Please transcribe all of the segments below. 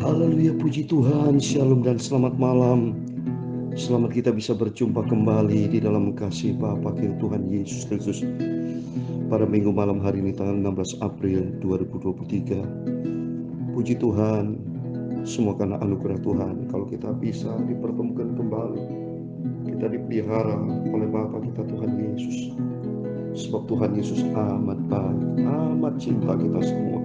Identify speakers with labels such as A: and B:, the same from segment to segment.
A: Haleluya, puji Tuhan, shalom dan selamat malam. Selamat kita bisa berjumpa kembali di dalam kasih Bapa kita Tuhan Yesus Kristus pada minggu malam hari ini tanggal 16 April 2023. Puji Tuhan, semua karena anugerah Tuhan kalau kita bisa dipertemukan kembali. Kita dipelihara oleh Bapa kita Tuhan Yesus. Sebab Tuhan Yesus amat baik, amat cinta kita semua.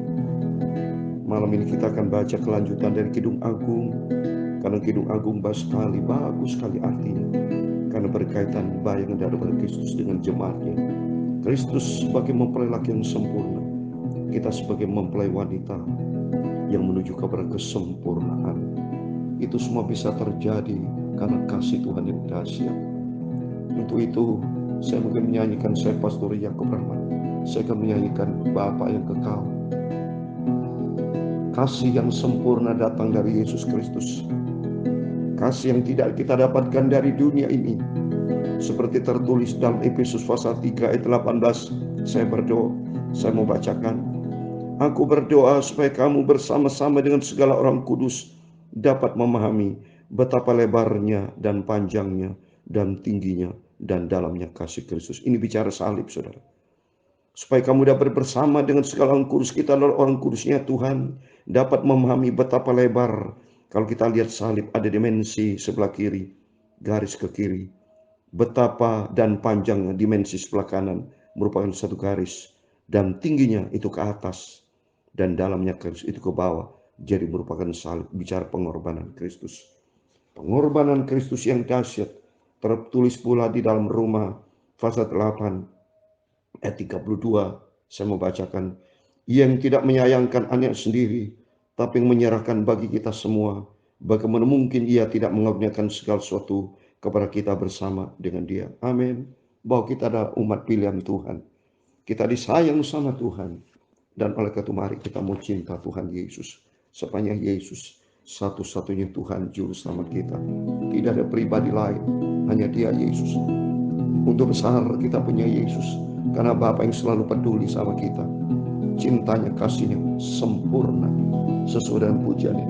A: Malam ini kita akan baca kelanjutan dari Kidung Agung. Karena Kidung Agung bagus sekali artinya. Karena berkaitan bayangan daripada Kristus dengan jemaatnya. Kristus sebagai mempelai laki yang sempurna. Kita sebagai mempelai wanita yang menuju kepada kesempurnaan. Itu semua bisa terjadi karena kasih Tuhan yang dahsyat. Untuk itu saya mungkin menyanyikan, saya Pastor Yakub Rahmat. Saya akan menyanyikan Bapa yang kekal. Kasih yang sempurna datang dari Yesus Kristus. Kasih yang tidak kita dapatkan dari dunia ini. Seperti tertulis dalam Efesus pasal 3 ayat 18. Saya berdoa, saya mau bacakan. Aku berdoa supaya kamu bersama-sama dengan segala orang kudus dapat memahami betapa lebarnya dan panjangnya dan tingginya dan dalamnya kasih Kristus. Ini bicara salib, saudara. Supaya kamu dapat bersama dengan segala orang kudus, kita adalah orang kudusnya Tuhan, dapat memahami betapa lebar. Kalau kita lihat salib ada dimensi sebelah kiri, garis ke kiri. Betapa dan panjangnya dimensi sebelah kanan merupakan satu garis. Dan tingginya itu ke atas. Dan dalamnya itu ke bawah. Jadi merupakan salib, bicara pengorbanan Kristus. Pengorbanan Kristus yang dahsyat. Tertulis pula di dalam Roma pasal 8. Ayat 32, saya mau bacakan. Yang tidak menyayangkan anaknya sendiri, tapi yang menyerahkan bagi kita semua. Bagaimana mungkin ia tidak mengabdikan segala sesuatu kepada kita bersama dengan dia. Amin. Bahwa kita adalah umat pilihan Tuhan. Kita disayang sama Tuhan. Dan oleh karena itu mari kita mau cinta Tuhan Yesus. Sepanjang Yesus satu-satunya Tuhan juru selamat kita. Tidak ada pribadi lain, hanya dia Yesus. Untuk besar kita punya Yesus. Karena Bapa yang selalu peduli sama kita. Cintanya, kasihnya sempurna. Sesuai dengan pujiannya.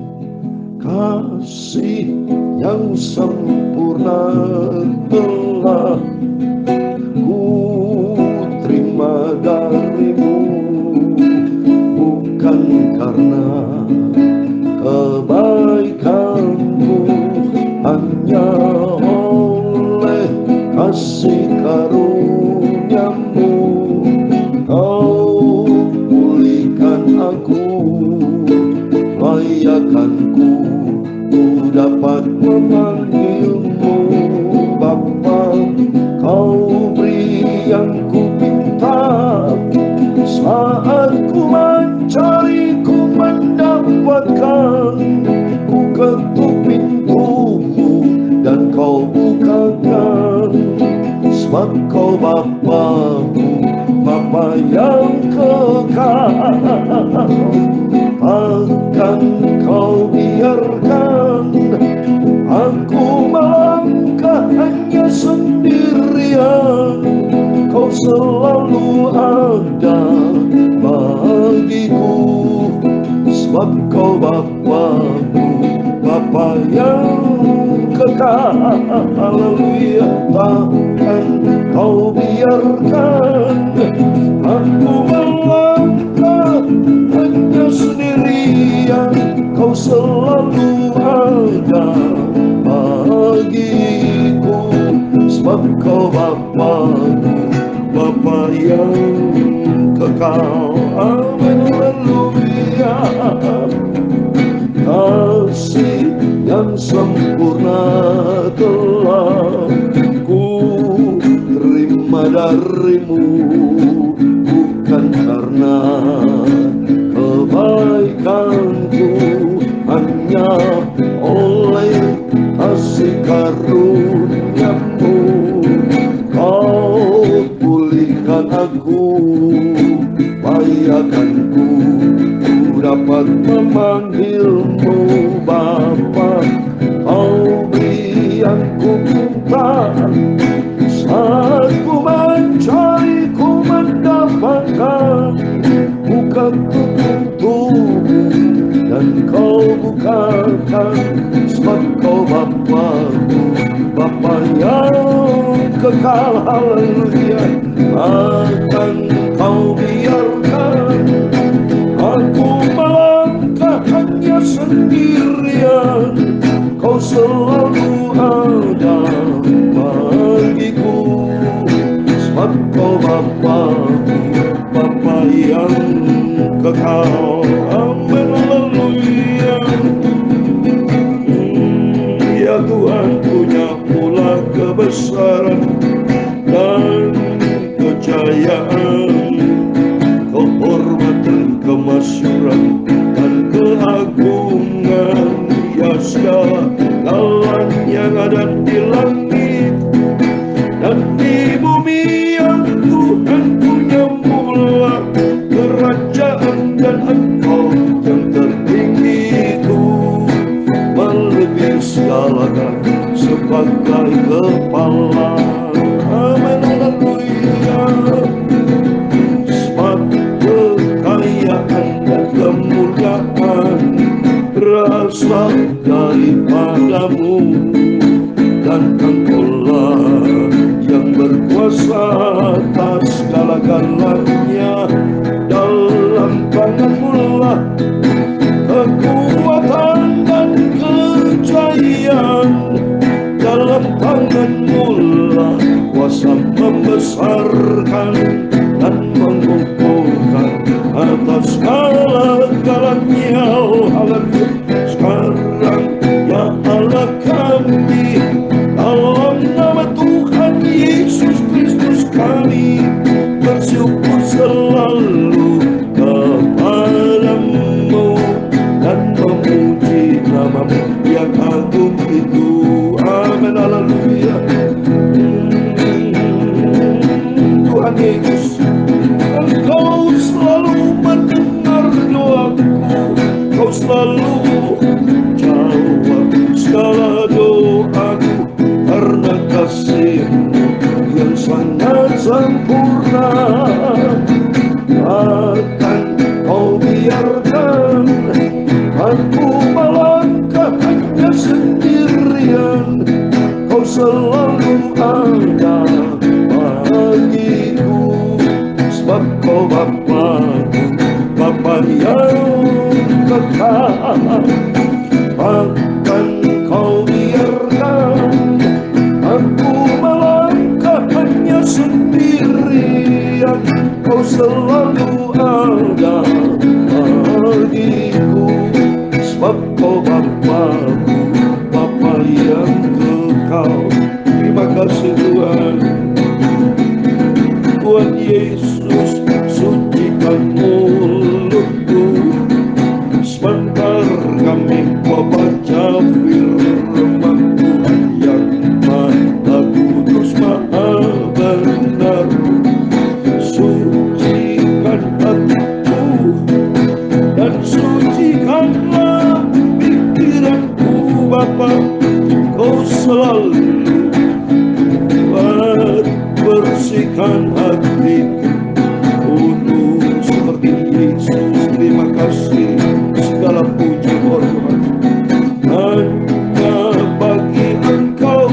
A: Kasih yang sempurna telah ku terima darimu. Bukan karena kebaikanku, hanya oleh kasih karuniamu. Kau pulihkan aku, layakanku, ku dapat memanggilmu Bapa. Kau beri yang ku minta, saat ku mencari ku mendapatkan. Ku ketuk pintumu dan kau bukakan. Sebab kau Bapaku, Bapa yang kekal. Takkan kau biarkan aku melangkah hanya sendirian. Kau selalu ada bagiku. Sebab kau Bapaku, Bapa yang kekal. Haleluya. Takkan kau biarkan aku melangkah hanya sendirian. Kau selalu ada bagiku. Sebab kau Bapaku, Bapa yang kekal. Amin. Haleluya. Kasih yang sempurna telah ku terima darimu. Bukan karena kebaikanku, hanya oleh kasih karuniamu. Kau pulihkan aku, layakanku, ku dapat memanggilmu Bapa. Kau beri yang ku minta, saat ku mencari ku mendapatkan. Bukan untuk dan kau lupakan, sebab kau Bapa-Ku, Bapa yang kekal. Haleluya. Akan kau biarkan aku melangkah hanya sendirian, kau selalu ada bagiku, sebab kau Bapa-Ku, Bapa yang kekal. Amin. Haleluya. Ya Tuhan, punya pula kebesaran dan kejayaan, kehormatan, kemasyuran, dan keagungan. Ya segala yang ada di langit dan di bumi, yang Tuhan punya mula kerajaan, dan Engkau yang tertinggi itu melebihi segalanya sebagai kepala. Amin. Haleluya. Sebab kekayaan dan kemuliaan berasal daripadamu, dan Engkaulah yang berkuasa atas segala-galanya. Dalam tanganmu lah kekuatan dan kejayaan, dalam tanganmu lah kuasa membesarkan dan mengukuhkan atas segala-galanya. Haleluya. Sekarang ya Allah kami, dalam nama Tuhan Yesus Kristus kami bersyukur selalu kepadamu dan memuji namamu yang agung itu. Amin. Haleluya. Tuhan Yesus, Engkau selalu mendengar doaku, Kau selalu jawab segala doaku, karena kasih-Mu yang sangat sempurna. Akan Kau biarkan aku melangkah hanya sendirian, Kau selalu ada bagiku, sebab Kau Bapa-Ku, Bapa yang kekal. Akan Kau biarkan aku melangkah hanya sendirian, Kau selalu ada bagiku, sebab Kau Bapa-Ku, Bapa yang kekal. Terima kasih Tuhan. Tuhan Yesus, sucikan mulutku, sebentar kami mau baca firman Tuhan yang Maha Kudus, Maha benar. Sucikan hatiku dan sucikanlah pikiranku, Bapa. Kau selalu bersihkan hatiku untuk seperti Yesus. Terima kasih, segala puji hormat hanya bagi Engkau,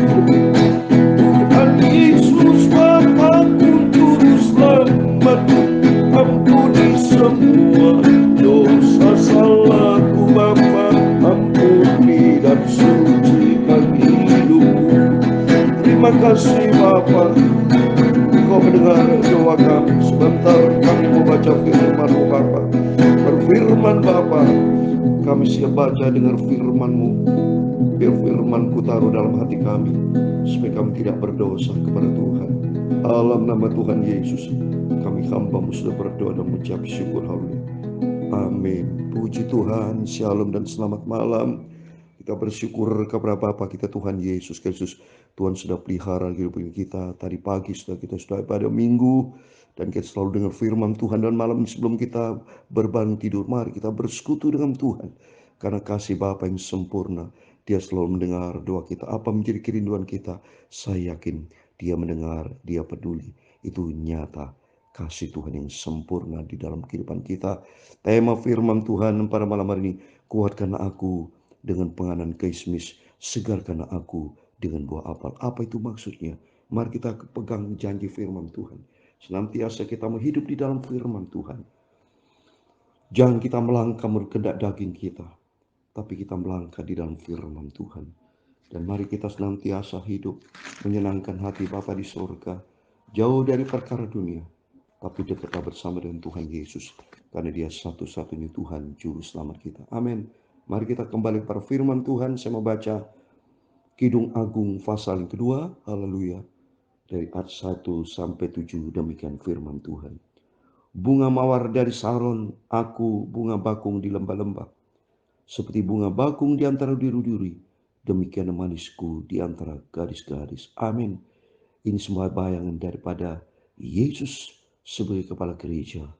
A: Tuhan Yesus, Bapa-Ku, Juru Selamat. Ampuni semua dosa salahku, Bapa. Ampuni dan sucikan hidupku. Terima kasih Bapa, Kau mendengar doa kami. Sebentar kami mau baca firman-Mu Bapa. Berfirman Bapa, kami siap baca dengar firman-Mu. Biar firman-Ku taruh dalam hati kami, supaya kami tidak berdosa kepada Tuhan. Dalam nama Tuhan Yesus, kami hamba-Mu sudah berdoa dan mengucap syukur. Haleluya. Amin. Puji Tuhan. Shalom dan selamat malam. Kita bersyukur kepada Bapa kita Tuhan Yesus Kristus. Tuhan sudah pelihara kehidupan kita. Tadi pagi kita sudah pada minggu, dan kita selalu dengar firman Tuhan. Dan malam sebelum kita berbangun tidur, mari kita bersekutu dengan Tuhan. Karena kasih Bapa yang sempurna, Dia selalu mendengar doa kita. Apa menjadi kerinduan kita, saya yakin Dia mendengar, Dia peduli. Itu nyata kasih Tuhan yang sempurna di dalam kehidupan kita. Tema firman Tuhan pada malam hari ini, Kuatkan aku dengan penganan kismis, segarkan aku dengan buah apel. Apa itu maksudnya? Mari kita pegang janji firman Tuhan. Senantiasa kita menghidup di dalam firman Tuhan. Jangan kita melangkah menurut kehendak daging kita, tapi kita melangkah di dalam firman Tuhan. Dan mari kita senantiasa hidup menyenangkan hati Bapa di surga, jauh dari perkara dunia, tapi dekatlah bersama dengan Tuhan Yesus, karena Dia satu-satunya Tuhan Juru Selamat kita. Amin. Mari kita kembali pada firman Tuhan. Saya mau baca Kidung Agung pasal yang kedua, haleluya, dari ayat 1 sampai 7, demikian firman Tuhan. Bunga mawar dari Saron, aku bunga bakung di lembah-lembah. Seperti bunga bakung di antara duri-duri, demikian manisku di antara gadis-gadis. Amin. Ini semua bayangan daripada Yesus sebagai kepala gereja,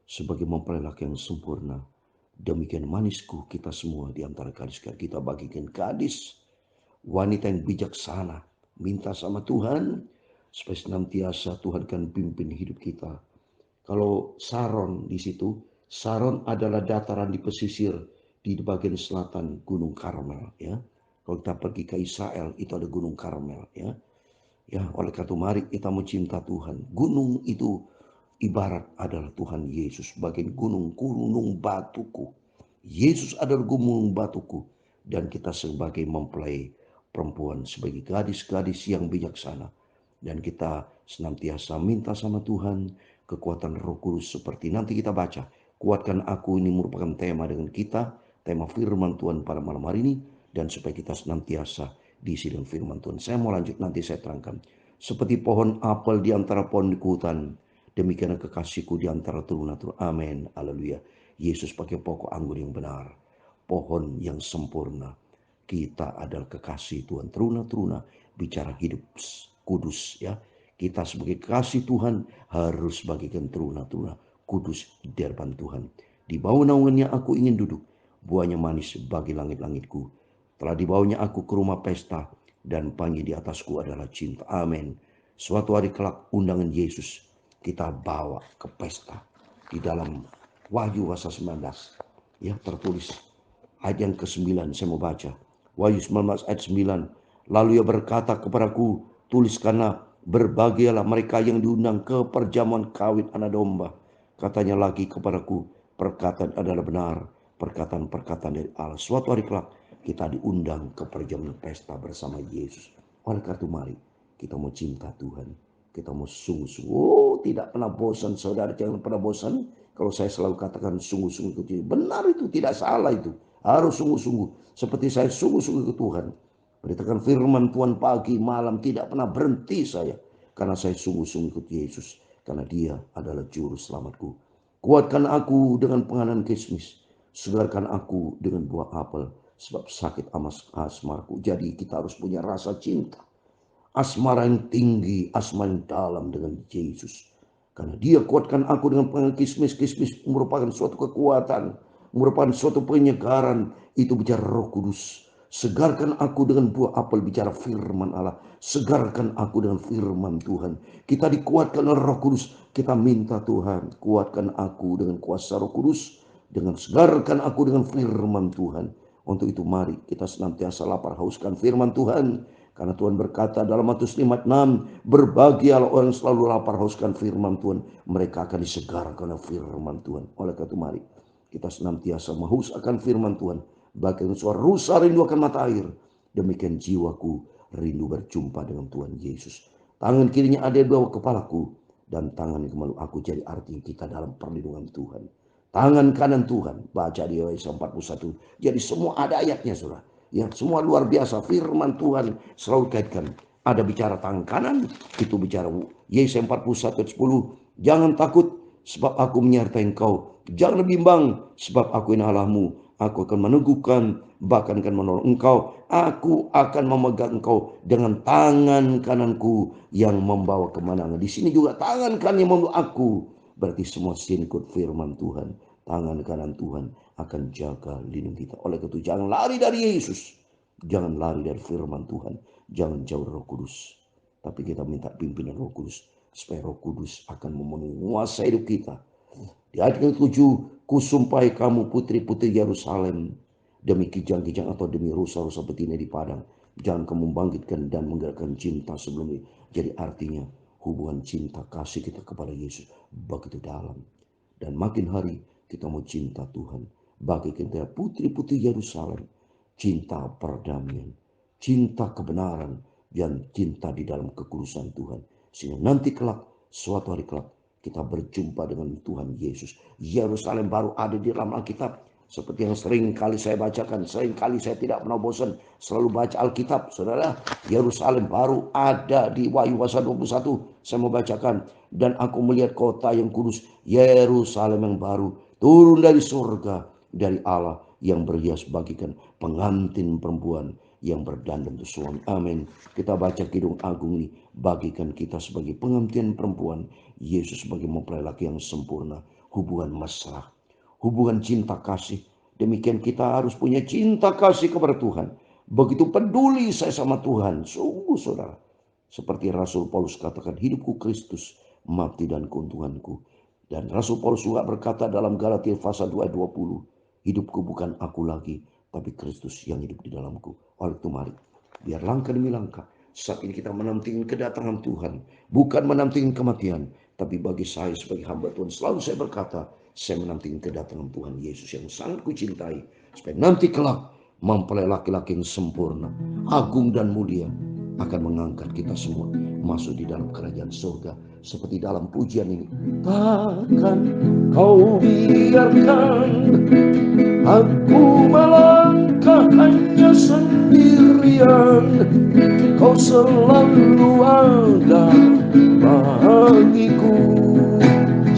A: sebagai mempelai laki yang sempurna. Demikian manisku kita semua di antara gadis-gadis. Kita bagikan gadis, wanita yang bijaksana, minta sama Tuhan supaya senantiasa Tuhan kan pimpin hidup kita. Kalau Saron di situ, Saron adalah dataran di pesisir di bagian selatan Gunung Karmel, ya. Kalau kita pergi ke Israel, itu ada Gunung Karmel, ya. Ya, oleh karena itu mari kita mencinta Tuhan. Gunung itu ibarat adalah Tuhan Yesus, bagian gunung batuku. Yesus adalah gunung batuku, dan kita sebagai mempelai perempuan, sebagai gadis-gadis yang bijaksana. Dan kita senantiasa minta sama Tuhan kekuatan Roh Kudus, seperti nanti kita baca. Kuatkan aku, ini merupakan tema dengan kita, tema firman Tuhan pada malam hari ini, dan supaya kita senantiasa diisi dengan firman Tuhan. Saya mau lanjut, nanti saya terangkan. Seperti pohon apel di antara pohon di hutan, demikian kekasihku di antara teruna-teruna. Amin. Haleluya. Yesus pakai pokok anggur yang benar, pohon yang sempurna. Kita adalah kekasih Tuhan. Teruna-teruna bicara hidup kudus, ya. Kita sebagai kekasih Tuhan harus bagikan teruna-teruna kudus di hadapan Tuhan. Di bawah naungannya aku ingin duduk, buahnya manis bagi langit-langitku. Telah dibawanya aku ke rumah pesta, dan panji di atasku adalah cinta. Amin. Suatu hari kelak undangan Yesus kita bawa ke pesta. Di dalam Wahyu pasal 19, ya, tertulis ayat yang ke-9, saya mau baca. Wahyu 19 ayat 9. Lalu ia berkata kepadaku, tuliskanlah, berbahagialah mereka yang diundang ke perjamuan kawin anak domba. Katanya lagi kepadaku, perkataan adalah benar, perkataan-perkataan dari Allah. Suatu hari kelak kita diundang ke perjamuan pesta bersama Yesus. Oleh karena itu mari kita mau cinta Tuhan, kita mau sungguh-sungguh. Oh, tidak pernah bosan, saudara, jangan pernah bosan. Kalau saya selalu katakan sungguh-sungguh ke Tuhan, benar itu, tidak salah itu. Harus sungguh-sungguh, seperti saya sungguh-sungguh ke Tuhan. Beritakan firman Tuhan pagi malam, tidak pernah berhenti saya, karena saya sungguh-sungguh ikut Yesus, karena Dia adalah juru selamatku. Kuatkan aku dengan penganan kismis, segarkan aku dengan buah apel, sebab sakit asmaraku. Jadi kita harus punya rasa cinta, asmara yang tinggi, asmara yang dalam dengan Yesus. Karena Dia kuatkan aku dengan penganan kismis. Kismis merupakan suatu kekuatan, merupakan suatu penyegaran. Itu bicara Roh Kudus. Segarkan aku dengan buah apel, bicara firman Allah. Segarkan aku dengan firman Tuhan. Kita dikuatkan oleh Roh Kudus. Kita minta Tuhan, kuatkan aku dengan kuasa Roh Kudus, dengan segarkan aku dengan firman Tuhan. Untuk itu mari kita senantiasa lapar hauskan firman Tuhan. Karena Tuhan berkata dalam Matius 5:6, berbahagialah orang yang selalu lapar hauskan firman Tuhan, mereka akan disegarkan oleh firman Tuhan. Oleh karena itu mari kita senantiasa menghaus akan firman Tuhan. Bagian suara rusa rindu akan mata air, demikian jiwaku rindu berjumpa dengan Tuhan Yesus. Tangan kirinya ada di bawah kepalaku, dan tangan kemalu aku. Jadi arti kita dalam perlindungan Tuhan. Tangan kanan Tuhan, baca di Yesaya 41. Jadi semua ada ayatnya, saudara. Ya, semua luar biasa. Firman Tuhan selalu kaitkan. Ada bicara tangan kanan, itu bicara Yesaya 41 ayat 10. Jangan takut, sebab aku menyertai engkau. Jangan bimbang, sebab aku ini Allahmu. Aku akan meneguhkan, bahkan akan menolong engkau. Aku akan memegang engkau dengan tangan kananku yang membawa kemenangan. Di sini juga tangan kanan yang membawa aku. Berarti semua singkut firman Tuhan. Tangan kanan Tuhan akan jaga lindungi kita. Oleh itu jangan lari dari Yesus. Jangan lari dari firman Tuhan. Jangan jauh Roh Kudus. Tapi kita minta pimpinan Roh Kudus, supaya Roh Kudus akan memenuhi menguasai hidup kita. Di ayat ke-7, kusumpahi kamu putri-putri Yerusalem, demi kijang-kijang atau demi rusa-rusa betina di padang. Jangan kamu membangkitkan dan menggerakkan cinta sebelumnya. Jadi artinya hubungan cinta kasih kita kepada Yesus begitu dalam. Dan makin hari kita mau cinta Tuhan. Bagi kita putri-putri Yerusalem, cinta perdamaian, cinta kebenaran, dan cinta di dalam kekudusan Tuhan. Sehingga nanti kelak, suatu hari kelak, kita berjumpa dengan Tuhan Yesus. Yerusalem baru ada di dalam Alkitab. Seperti yang sering kali saya bacakan, sering kali saya tidak pernah bosan selalu baca Alkitab. Saudara, Yerusalem baru ada di Wahyu pasal 21. Saya mau bacakan. Dan aku melihat kota yang kudus, Yerusalem yang baru, turun dari surga, dari Allah yang berhias bagikan pengantin perempuan yang berdandan untuk suami. Amin. Kita baca Kidung Agung ini, bagikan kita sebagai pengantin perempuan, Yesus sebagai mempelai laki yang sempurna, hubungan mesra, hubungan cinta kasih. Demikian kita harus punya cinta kasih kepada Tuhan. Begitu peduli saya sama Tuhan. Sungguh saudara. Seperti Rasul Paulus katakan, hidupku Kristus, mati dan keuntunganku. Dan Rasul Paulus juga berkata dalam Galatia pasal 2 ayat 20, hidupku bukan aku lagi, tapi Kristus yang hidup di dalamku. Oleh itu mari, biar langkah demi langkah, saat ini kita menantikan kedatangan Tuhan. Bukan menantikan kematian, tapi bagi saya sebagai hamba Tuhan, selalu saya berkata, saya menantikan kedatangan Tuhan Yesus yang sangat kucintai. Supaya nanti kelak mempelai laki-laki yang sempurna, agung dan mulia, akan mengangkat kita semua masuk di dalam kerajaan surga. Seperti dalam pujian ini, takkan kau biarkan aku melangkah hanya sendirian. Kau selalu ada bagiku,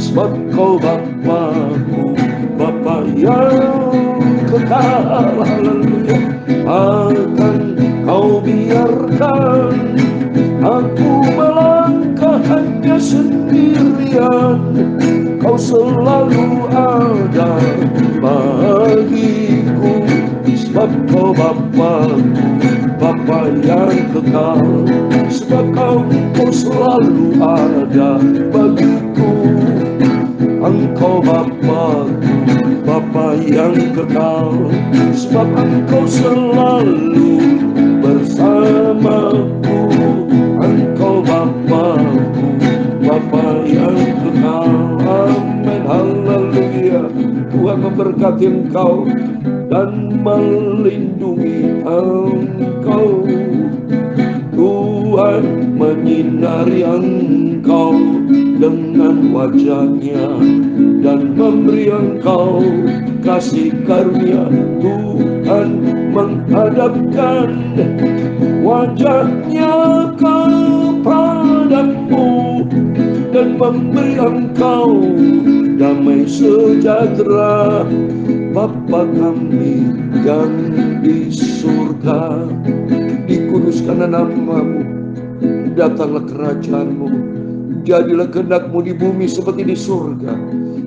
A: sebab kau Bapa-Ku, Bapa yang kekal. Haleluya. Akan kau biarkan aku melangkah hanya sendirian. Kau selalu ada bagiku, sebab kau Bapa-Ku, Bapa yang kekal. Sebab kau selalu ada bagiku. Engkau Bapa-Ku, Bapa yang kekal. Sebab Engkau selalu bersamaku. Engkau Bapa-Ku, Bapa yang kekal. Amin, haleluya. Tuhan memberkati engkau dan melindungi engkau. Tuhan menyinari engkau dengan wajahnya dan memberi engkau kasih karunia. Tuhan menghadapkan wajahnya kepadamu dan memberi engkau damai sejahtera. Bapa kami yang di surga, dikuduskanlah namamu, datanglah kerajaanmu, jadilah kehendak-Mu di bumi seperti di surga.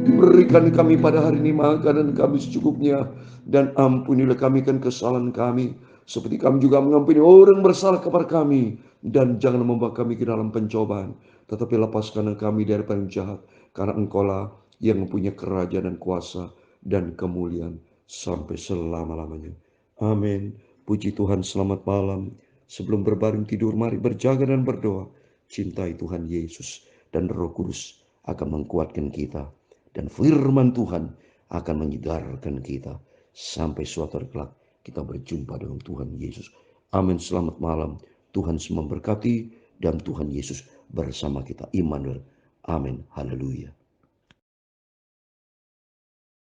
A: Berikan kami pada hari ini makanan kami secukupnya, dan ampunilah kami kan kesalahan kami, seperti kami juga mengampuni orang bersalah kepada kami. Dan jangan membawa kami ke dalam pencobaan, tetapi lepaskanlah kami dari yang jahat, karena Engkau-lah yang mempunyai kerajaan dan kuasa dan kemuliaan sampai selama-lamanya. Amin. Puji Tuhan, selamat malam. Sebelum berbaring tidur, mari berjaga dan berdoa. Cintai Tuhan Yesus, dan Roh Kudus akan menguatkan kita, dan firman Tuhan akan menyegarkan kita sampai suatu hari kelak kita berjumpa dengan Tuhan Yesus. Amin. Selamat malam. Tuhan semua memberkati, dan Tuhan Yesus bersama kita. Immanuel. Amin. Haleluya.